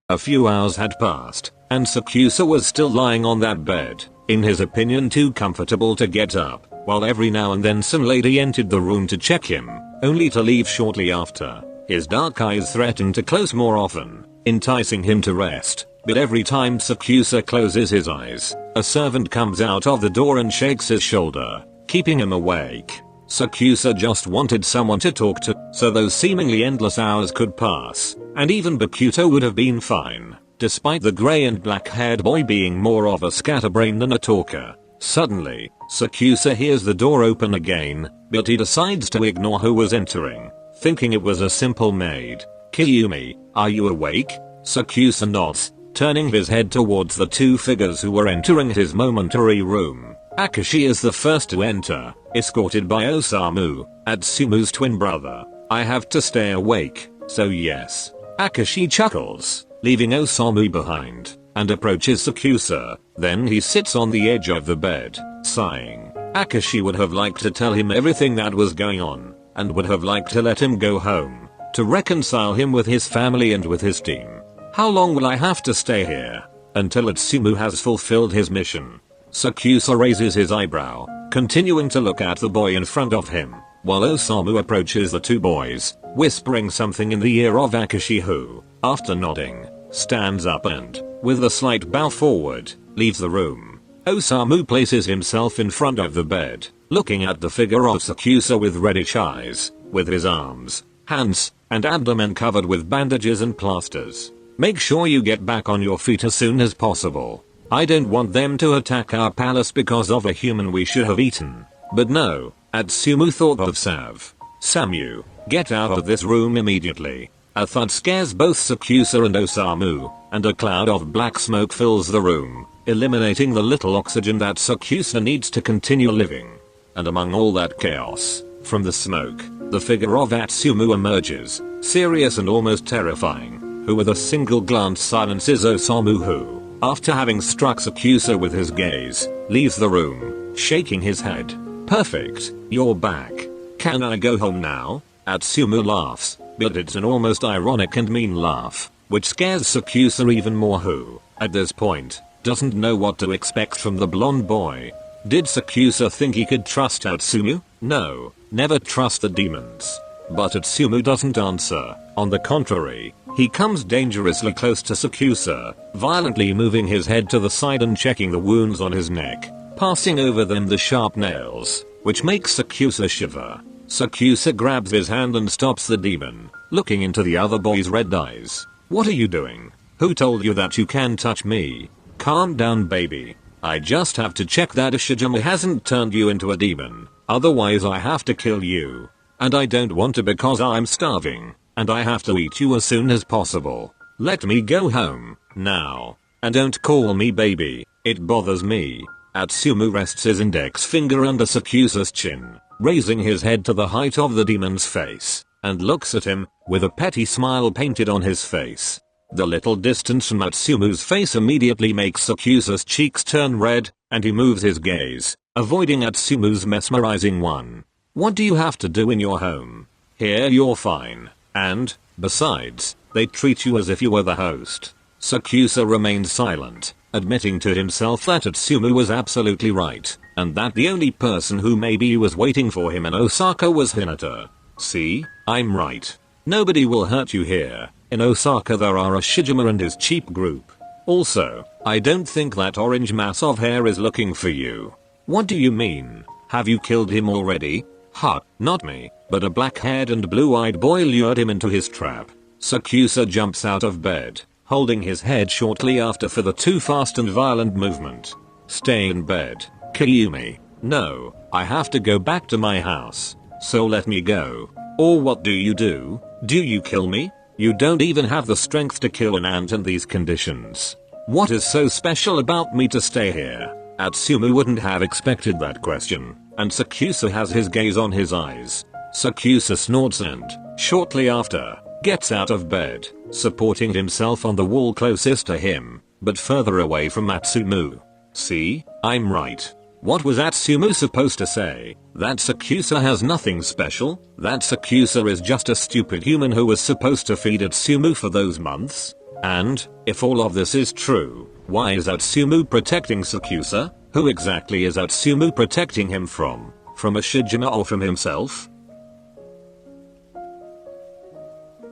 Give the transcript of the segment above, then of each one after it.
A few hours had passed, and Sakusa was still lying on that bed, in his opinion too comfortable to get up, while every now and then some lady entered the room to check him, only to leave shortly after. His dark eyes threatened to close more often, enticing him to rest, but every time Sakusa closes his eyes, a servant comes out of the door and shakes his shoulder, keeping him awake. Sakusa just wanted someone to talk to, so those seemingly endless hours could pass, and even Bakuto would have been fine, despite the grey and black-haired boy being more of a scatterbrain than a talker. Suddenly, Sakusa hears the door open again, but he decides to ignore who was entering, thinking it was a simple maid. "Kiyumi, are you awake?" Sakusa nods, turning his head towards the two figures who were entering his momentary room. Akashi is the first to enter, escorted by Osamu, Atsumu's twin brother. "I have to stay awake, so yes." Akashi chuckles, leaving Osamu behind, and approaches Sakusa. Then he sits on the edge of the bed, sighing. Akashi would have liked to tell him everything that was going on, and would have liked to let him go home, to reconcile him with his family and with his team. "How long will I have to stay here?" "Until Atsumu has fulfilled his mission." Sakusa raises his eyebrow, continuing to look at the boy in front of him, while Osamu approaches the two boys, whispering something in the ear of Akashi who, after nodding, stands up and, with a slight bow forward, leaves the room. Osamu places himself in front of the bed, looking at the figure of Sakusa with reddish eyes, with his arms, hands, and abdomen covered with bandages and plasters. "Make sure you get back on your feet as soon as possible. I don't want them to attack our palace because of a human we should have eaten." But no, Atsumu thought of Samu, get out of this room immediately. A thud scares both Sakusa and Osamu, and a cloud of black smoke fills the room, eliminating the little oxygen that Sakusa needs to continue living. And among all that chaos, from the smoke, the figure of Atsumu emerges, serious and almost terrifying, who with a single glance silences Osamu who, after having struck Sakusa with his gaze, leaves the room, shaking his head. "Perfect, you're back. Can I go home now?" Atsumu laughs, but it's an almost ironic and mean laugh, which scares Sakusa even more who, at this point, doesn't know what to expect from the blonde boy. Did Sakusa think he could trust Atsumu? No, never trust the demons. But Atsumu doesn't answer. On the contrary, he comes dangerously close to Sakusa, violently moving his head to the side and checking the wounds on his neck, passing over them the sharp nails, which makes Sakusa shiver. Sakusa grabs his hand and stops the demon, looking into the other boy's red eyes. "What are you doing? Who told you that you can touch me?" "Calm down, baby. I just have to check that Ishijima hasn't turned you into a demon, otherwise I have to kill you. And I don't want to because I'm starving, and I have to eat you as soon as possible. Let me go home, now. And don't call me baby, it bothers me." Atsumu rests his index finger under Sakusa's chin, raising his head to the height of the demon's face, and looks at him, with a petty smile painted on his face. The little distance from Atsumu's face immediately makes Sakusa's cheeks turn red, and he moves his gaze, avoiding Atsumu's mesmerizing one. "What do you have to do in your home? Here you're fine, and, besides, they treat you as if you were the host." Sakusa remained silent, admitting to himself that Atsumu was absolutely right, and that the only person who maybe was waiting for him in Osaka was Hinata. "See, I'm right. Nobody will hurt you here. In Osaka there are a Shijima and his cheap group. Also, I don't think that orange mass of hair is looking for you." "What do you mean? Have you killed him already?" "Ha, not me, but a black-haired and blue-eyed boy lured him into his trap." Sakusa jumps out of bed, holding his head shortly after for the too fast and violent movement. "Stay in bed, Kiyumi." "No, I have to go back to my house, so let me go." "Or what do you do? Do you kill me? You don't even have the strength to kill an ant in these conditions. What is so special about me to stay here?" Atsumu wouldn't have expected that question, and Sakusa has his gaze on his eyes. Sakusa snorts and, shortly after, gets out of bed, supporting himself on the wall closest to him, but further away from Atsumu. "See, I'm right." What was Atsumu supposed to say? That Sakusa has nothing special? That Sakusa is just a stupid human who was supposed to feed Atsumu for those months? And, if all of this is true, why is Atsumu protecting Sakusa? Who exactly is Atsumu protecting him from? From Ashijima or from himself?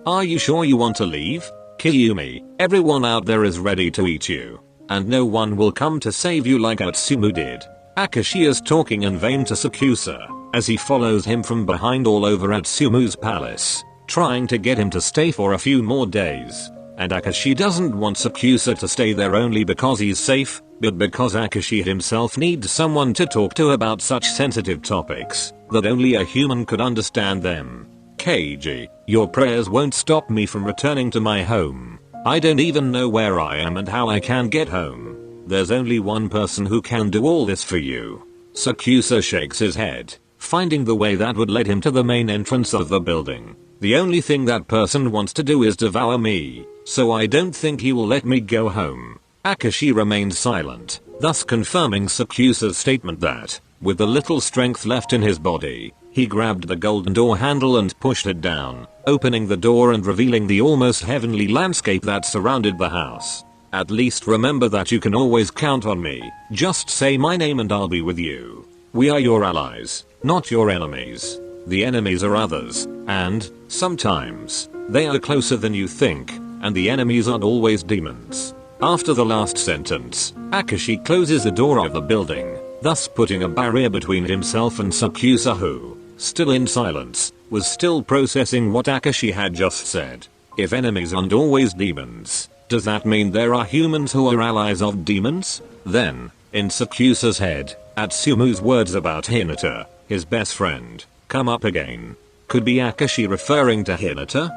Are you sure you want to leave? Kiyumi, everyone out there is ready to eat you. And no one will come to save you like Atsumu did. Akashi is talking in vain to Sakusa, as he follows him from behind all over Atsumu's palace, trying to get him to stay for a few more days. And Akashi doesn't want Sakusa to stay there only because he's safe, but because Akashi himself needs someone to talk to about such sensitive topics, that only a human could understand them. Keiji, your prayers won't stop me from returning to my home. I don't even know where I am and how I can get home. There's only one person who can do all this for you. Sakusa shakes his head, finding the way that would lead him to the main entrance of the building. The only thing that person wants to do is devour me, so I don't think he will let me go home. Akashi remains silent, thus confirming Sakusa's statement that, with the little strength left in his body, he grabbed the golden door handle and pushed it down, opening the door and revealing the almost heavenly landscape that surrounded the house. At least remember that you can always count on me. Just say my name and I'll be with you. We are your allies, not your enemies. The enemies are others, and, sometimes, they are closer than you think, and the enemies aren't always demons. After the last sentence, Akashi closes the door of the building, thus putting a barrier between himself and Sakusa who, still in silence, was still processing what Akashi had just said. If enemies aren't always demons, does that mean there are humans who are allies of demons? Then, in Sakusa's head, Atsumu's words about Hinata, his best friend, come up again. Could be Akashi referring to Hinata?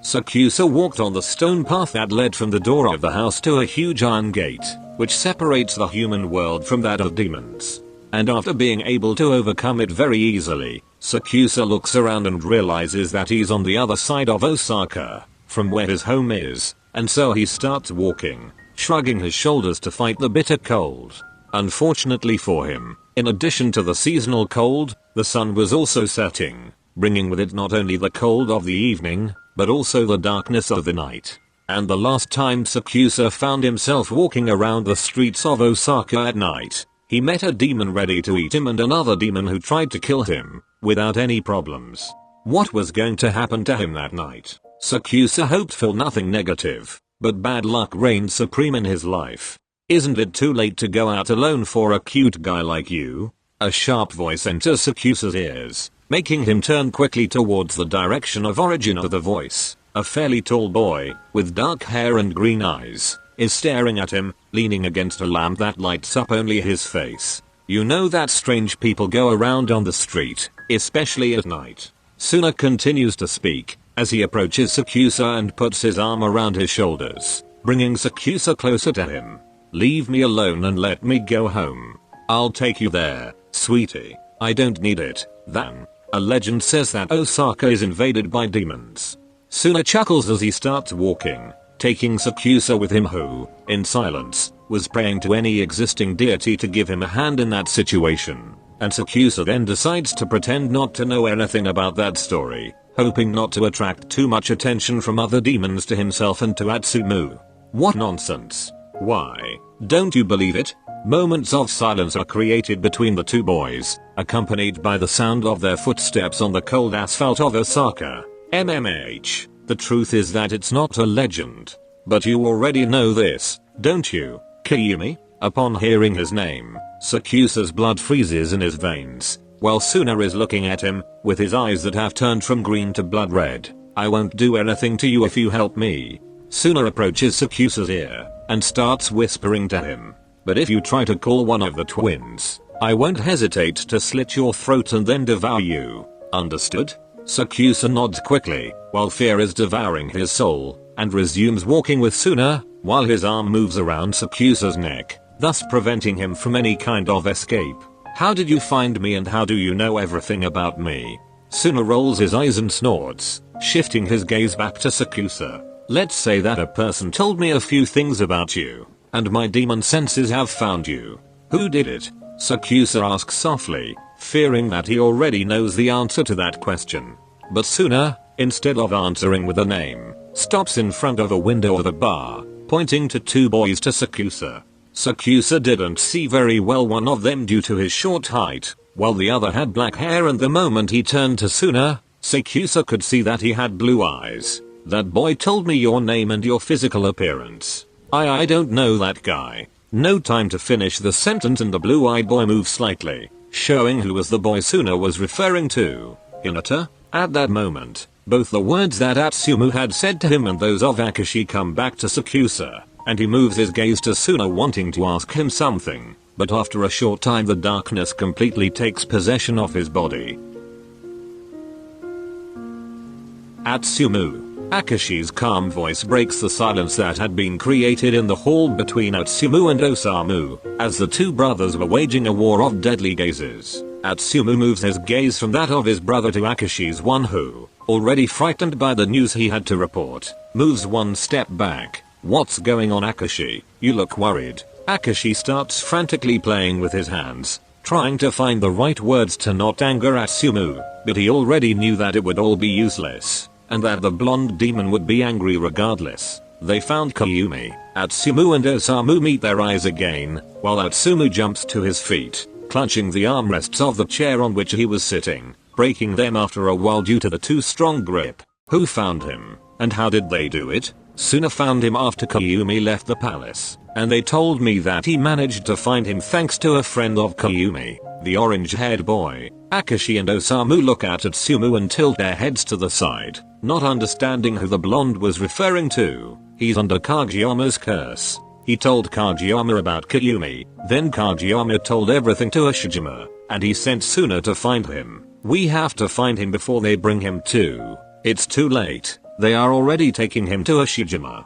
Sakusa walked on the stone path that led from the door of the house to a huge iron gate, which separates the human world from that of demons. And after being able to overcome it very easily, Sakusa looks around and realizes that he's on the other side of Osaka, from where his home is, and so he starts walking, shrugging his shoulders to fight the bitter cold. Unfortunately for him, in addition to the seasonal cold, the sun was also setting, bringing with it not only the cold of the evening, but also the darkness of the night. And the last time Sakusa found himself walking around the streets of Osaka at night, he met a demon ready to eat him and another demon who tried to kill him, without any problems. What was going to happen to him that night? Sakusa hoped for nothing negative, but bad luck reigned supreme in his life. Isn't it too late to go out alone for a cute guy like you? A sharp voice enters Sakusa's ears, making him turn quickly towards the direction of origin of the voice. A fairly tall boy, with dark hair and green eyes, is staring at him, leaning against a lamp that lights up only his face. You know that strange people go around on the street, especially at night. Suna continues to speak, as he approaches Sakusa and puts his arm around his shoulders, bringing Sakusa closer to him. Leave me alone and let me go home. I'll take you there, sweetie. I don't need it. Then, a legend says that Osaka is invaded by demons. Suna chuckles as he starts walking, taking Sakusa with him who, in silence, was praying to any existing deity to give him a hand in that situation. And Sakusa then decides to pretend not to know anything about that story, hoping not to attract too much attention from other demons to himself and to Atsumu. What nonsense. Why, don't you believe it? Moments of silence are created between the two boys, accompanied by the sound of their footsteps on the cold asphalt of Osaka. MMH. The truth is that it's not a legend. But you already know this, don't you, Kiyumi? Upon hearing his name, Sakusa's blood freezes in his veins, while Suna is looking at him, with his eyes that have turned from green to blood red. I won't do anything to you if you help me. Suna approaches Sakusa's ear, and starts whispering to him. But if you try to call one of the twins, I won't hesitate to slit your throat and then devour you. Understood? Sakusa nods quickly, while fear is devouring his soul, and resumes walking with Suna, while his arm moves around Sakusa's neck, thus preventing him from any kind of escape. How did you find me and how do you know everything about me? Suna rolls his eyes and snorts, shifting his gaze back to Sakusa. Let's say that a person told me a few things about you, and my demon senses have found you. Who did it? Sakusa asks softly, fearing that he already knows the answer to that question. But Suna, instead of answering with a name, stops in front of a window of a bar, pointing to two boys to Sakusa. Sakusa didn't see very well one of them due to his short height, while the other had black hair, and the moment he turned to Suna, Sakusa could see that he had blue eyes. That boy told me your name and your physical appearance. I don't know that guy. No time to finish the sentence and the blue-eyed boy moved slightly, showing who was the boy Suna was referring to. Hinata? At that moment, both the words that Atsumu had said to him and those of Akashi come back to Sakusa, and he moves his gaze to Suna wanting to ask him something, but after a short time the darkness completely takes possession of his body. Atsumu. Akashi's calm voice breaks the silence that had been created in the hall between Atsumu and Osamu, as the two brothers were waging a war of deadly gazes. Atsumu moves his gaze from that of his brother to Akashi's one who, already frightened by the news he had to report, moves one step back. What's going on, Akashi? You look worried. Akashi starts frantically playing with his hands, trying to find the right words to not anger Atsumu, but he already knew that it would all be useless, and that the blonde demon would be angry regardless. They found Koyumi. Atsumu and Osamu meet their eyes again, while Atsumu jumps to his feet, clutching the armrests of the chair on which he was sitting, breaking them after a while due to the too strong grip. Who found him, and how did they do it? Suna found him after Koyumi left the palace, and they told me that he managed to find him thanks to a friend of Koyumi, the orange-haired boy. Akashi and Osamu look at Atsumu and tilt their heads to the side, not understanding who the blonde was referring to. He's under Kageyama's curse. He told Kageyama about Koyumi, then Kageyama told everything to Ashijima, and he sent Suna to find him. We have to find him before they bring him to. It's too late. They are already taking him to Ashijima.